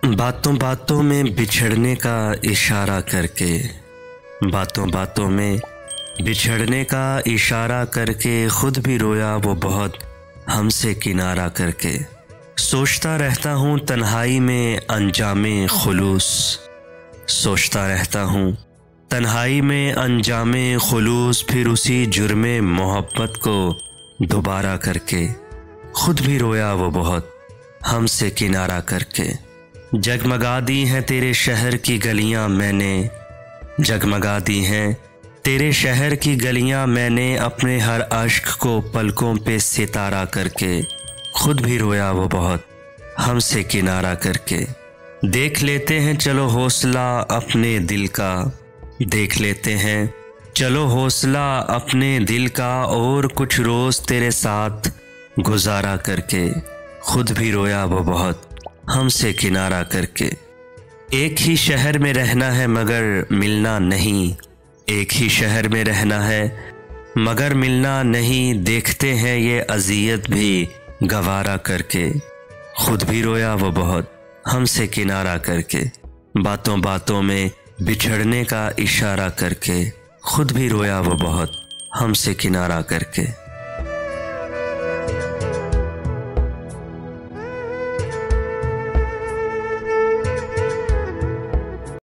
बातों बातों में बिछड़ने का इशारा करके, बातों बातों में बिछड़ने का इशारा करके खुद भी रोया वो बहुत हमसे किनारा करके। सोचता रहता हूँ तन्हाई में अंजामे खुलूस, सोचता रहता हूँ तन्हाई में अंजामे खुलूस, फिर उसी जुर्मे मोहब्बत को दोबारा करके। खुद भी रोया वो बहुत हमसे किनारा करके। जगमगा दी हैं तेरे शहर की गलियां मैंने, जगमगा दी हैं तेरे शहर की गलियां मैंने, अपने हर अश्क को पलकों पे सितारा करके। खुद भी रोया वो बहुत हमसे किनारा करके। देख लेते हैं चलो हौसला अपने दिल का, देख लेते हैं चलो हौसला अपने दिल का, और कुछ रोज़ तेरे साथ गुजारा करके। खुद भी रोया वो बहुत हमसे किनारा करके। एक ही शहर में रहना है मगर मिलना नहीं, एक ही शहर में रहना है मगर मिलना नहीं, देखते हैं ये अज़ियत भी गवारा करके। खुद भी रोया वो बहुत हमसे किनारा करके। बातों बातों में बिछड़ने का इशारा करके, खुद भी रोया वो बहुत हमसे किनारा करके।